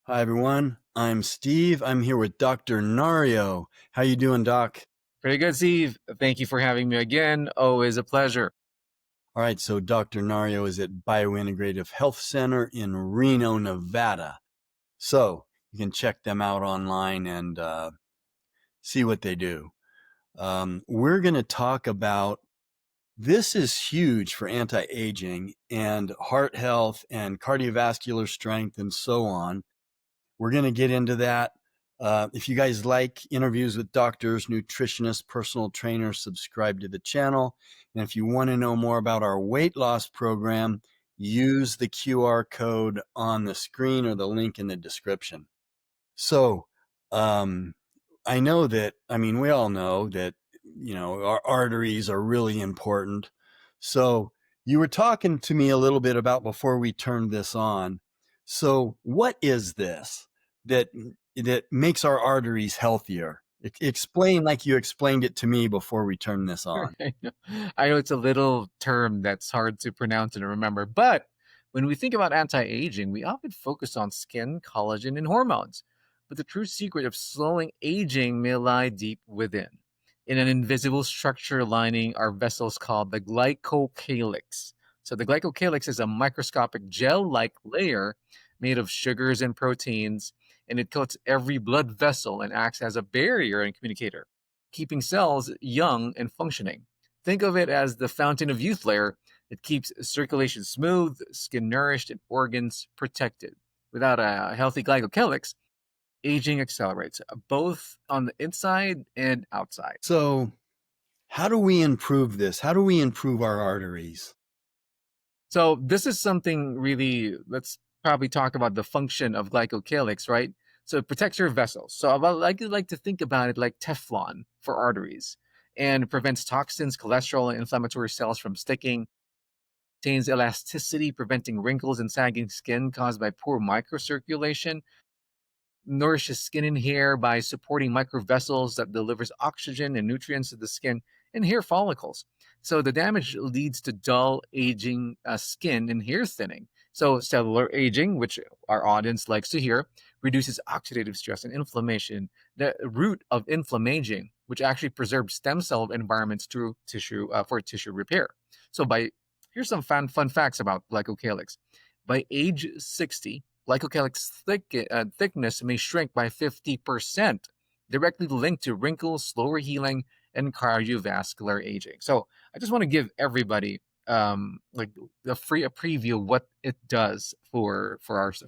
Hi everyone, I'm Steve. I'm here with Dr. Nario. How you doing, Doc? Pretty good, Steve. Thank you for having me again. Always a pleasure. All right, so Dr. Nario is at Biointegrative Health Center in Reno, Nevada. So you can check them out online and see what they do. We're going to talk about this is huge for anti-aging and heart health and cardiovascular strength and so on. We're going to get into that. If you guys like interviews with doctors, nutritionists, personal trainers, subscribe to the channel. And if you want to know more about our weight loss program, use the QR code on the screen or the link in the description. So, I know that, we all know that, our arteries are really important. So you were talking to me a little bit about before we turned this on. So what is this that makes our arteries healthier? Explain like you explained it to me before we turned this on. I know it's a little term that's hard to pronounce and remember, but when we think about anti-aging, we often focus on skin, collagen, and hormones. But the true secret of slowing aging may lie deep within, in an invisible structure lining our vessels called the glycocalyx. So the glycocalyx is a microscopic gel-like layer made of sugars and proteins, and it coats every blood vessel and acts as a barrier and communicator, keeping cells young and functioning. Think of it as the fountain of youth layer that keeps circulation smooth, skin nourished, and organs protected. Without a healthy glycocalyx, aging accelerates, both on the inside and outside. So how do we improve this? How do we improve our arteries? So this is something really, let's probably talk about the function of glycocalyx, right? So it protects your vessels. So I like to think about it like Teflon for arteries, and prevents toxins, cholesterol, and inflammatory cells from sticking. Maintains elasticity, preventing wrinkles and sagging skin caused by poor microcirculation. Nourishes skin and hair by supporting microvessels that delivers oxygen and nutrients to the skin and hair follicles. So the damage leads to dull, aging skin and hair thinning. So cellular aging, which our audience likes to hear, reduces oxidative stress and inflammation, the root of inflammaging, which actually preserves stem cell environments through tissue for tissue repair. So by here's some fun facts about glycocalyx. By age 60, glycocalyx thickness may shrink by 50%, directly linked to wrinkles, slower healing, and cardiovascular aging. So I just want to give everybody like a preview of what it does for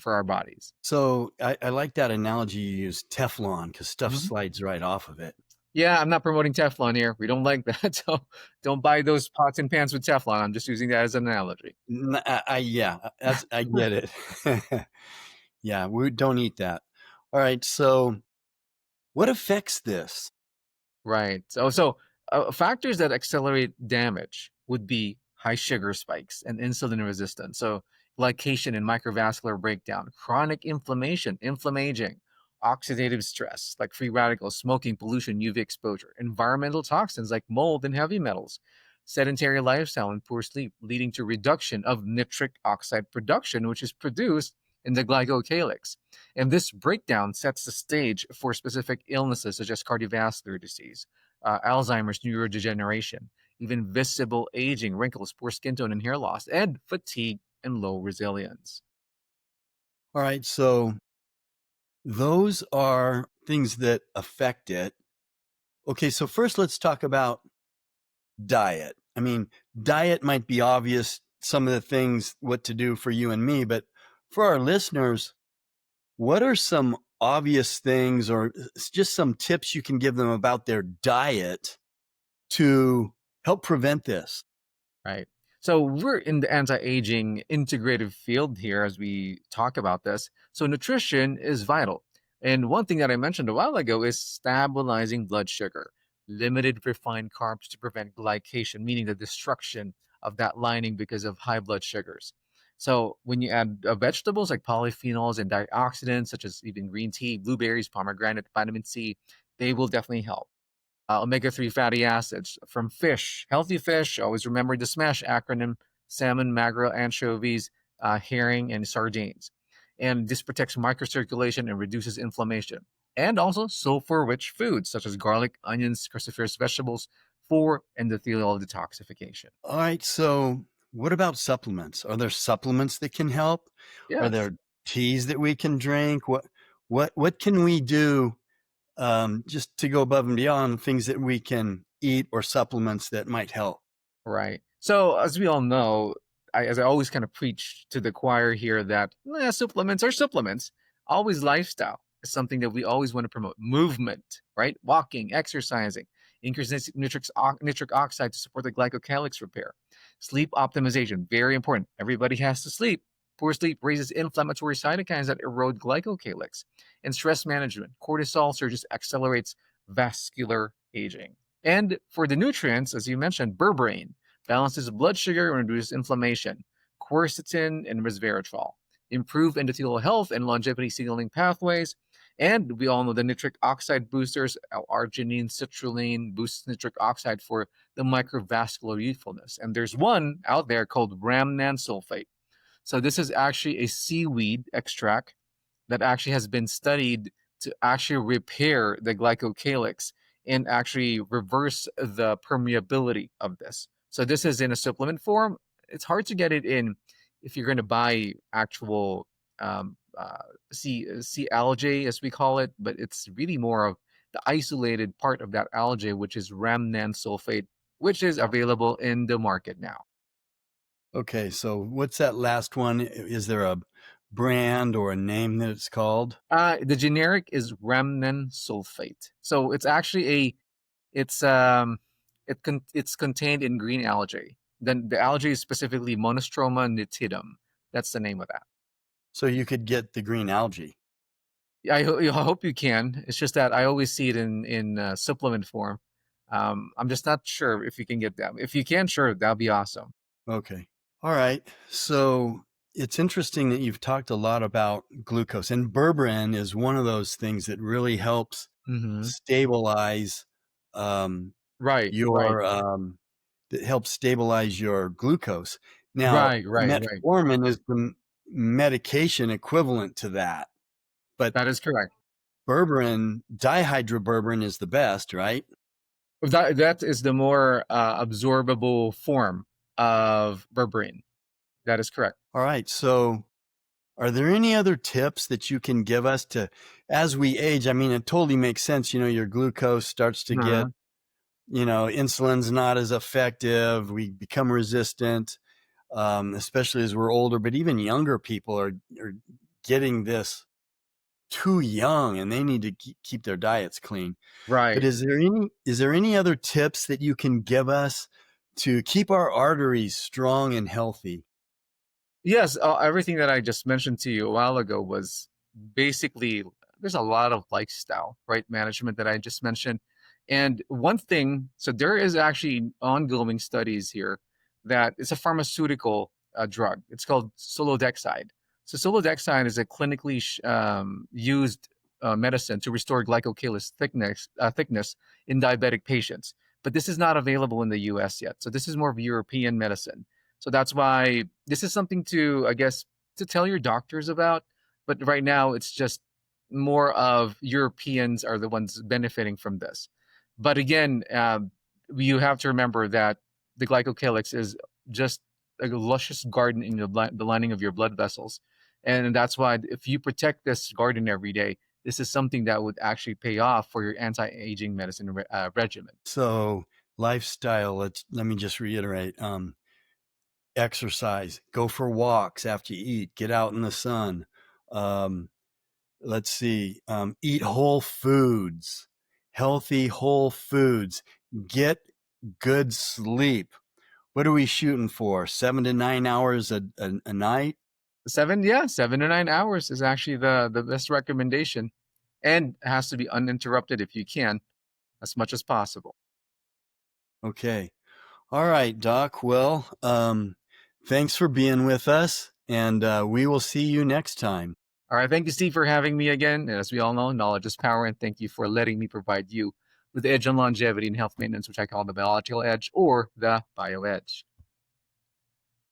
our bodies. So I like that analogy you use, Teflon, because stuff Mhm. slides right off of it. Yeah, I'm not promoting Teflon here. We don't like that. So don't buy those pots and pans with Teflon. I'm just using that as an analogy. Yeah, I get it. Yeah, we don't eat that. All right, so what affects this? Right. Factors that accelerate damage would be high sugar spikes and insulin resistance. So glycation and microvascular breakdown, chronic inflammation, inflammaging, oxidative stress like free radicals, smoking, pollution, UV exposure, environmental toxins like mold and heavy metals, sedentary lifestyle and poor sleep, leading to reduction of nitric oxide production, which is produced in the glycocalyx. And this breakdown sets the stage for specific illnesses such as cardiovascular disease, Alzheimer's, neurodegeneration, even visible aging, wrinkles, poor skin tone and hair loss, and fatigue and low resilience. All right, so those are things that affect it. Okay, so first let's talk about diet. Diet might be obvious, some of the things, what to do for you and me, but for our listeners, what are some obvious things or just some tips you can give them about their diet to help prevent this? Right. So we're in the anti-aging integrative field here as we talk about this. So nutrition is vital. And one thing that I mentioned a while ago is stabilizing blood sugar, limited refined carbs to prevent glycation, meaning the destruction of that lining because of high blood sugars. So when you add vegetables like polyphenols and antioxidants, such as even green tea, blueberries, pomegranate, vitamin C, they will definitely help. Omega-3 fatty acids from fish, healthy fish. Always remember the SMASH acronym: salmon, mackerel, anchovies, herring, and sardines. And this protects microcirculation and reduces inflammation. And also sulfur-rich foods such as garlic, onions, cruciferous vegetables for endothelial detoxification. All right. So, what about supplements? Are there supplements that can help? Are Yes. there teas that we can drink? What can we do just to go above and beyond things that we can eat or supplements that might help? Right. So, as we all know, as I always kind of preach to the choir here, that supplements are supplements. Always lifestyle is something that we always want to promote. Movement, right? Walking, exercising, increase nitric oxide to support the glycocalyx repair. Sleep optimization, very important. Everybody has to sleep. Poor sleep raises inflammatory cytokines that erode glycocalyx. And stress management, cortisol surges accelerates vascular aging. And for the nutrients, as you mentioned, berberine balances blood sugar and reduces inflammation. Quercetin and resveratrol improve endothelial health and longevity signaling pathways. And we all know the nitric oxide boosters, L-arginine, citrulline, boosts nitric oxide for the microvascular youthfulness. And there's one out there called rhamnan sulfate. So this is actually a seaweed extract that actually has been studied to actually repair the glycocalyx and actually reverse the permeability of this. So this is in a supplement form. It's hard to get it in if you're going to buy actual um, uh, sea algae, as we call it, but it's really more of the isolated part of that algae, which is rhamnan sulfate, which is available in the market now. Okay. So, what's that last one? Is there a brand or a name that it's called? The generic is rhamnan sulfate. So it's actually it's it's contained in green algae. Then the algae is specifically Monostroma nitidum. That's the name of that. So, you could get the green algae. I hope you can. It's just that I always see it in supplement form. I'm just not sure if you can get that. If you can, sure, that'll be awesome. Okay. All right. So it's interesting that you've talked a lot about glucose, and berberine is one of those things that really helps Hmm. stabilize um, Right, right, your that helps stabilize your glucose. Now, right. metformin is the medication equivalent to that, but That is correct. berberine, dihydroberberine is the best, right? That is the more absorbable form of berberine. That is correct. All right. So are there any other tips that you can give us to, as we age? I mean, it totally makes sense. Your glucose starts to get, Mhm. insulin's not as effective. We become resistant, especially as we're older. But even younger people are getting this too young, and they need to keep their diets clean. But Right. is there any other tips that you can give us to keep our arteries strong and healthy? Yes, everything that I just mentioned to you a while ago was basically there's a lot of lifestyle, right, management that I just mentioned. And one thing, so there is actually ongoing studies here that it's a pharmaceutical drug. It's called solodexide. So solodexide is a clinically used medicine to restore glycocalyx thickness in diabetic patients. But this is not available in the US yet. So this is more of European medicine. So that's why this is something to, I guess, to tell your doctors about. But right now, it's just more of Europeans are the ones benefiting from this. But again, you have to remember that the glycocalyx is just a luscious garden in the lining of your blood vessels. And that's why if you protect this garden every day, this is something that would actually pay off for your anti-aging medicine regimen. So lifestyle, let me just reiterate. Exercise, go for walks after you eat, get out in the sun. Um, let's see, eat whole foods, healthy whole foods, get good sleep. What are we shooting for? 7 to 9 hours a night? Yeah, 7 to 9 hours is actually the best recommendation, and it has to be uninterrupted if you can, as much as possible. Okay. All right, Doc. Well, thanks for being with us, and we will see you next time. All right, thank you, Steve, for having me again. And as we all know, knowledge is power, and thank you for letting me provide you with the edge on longevity and health maintenance, which I call the biological edge or the bio edge.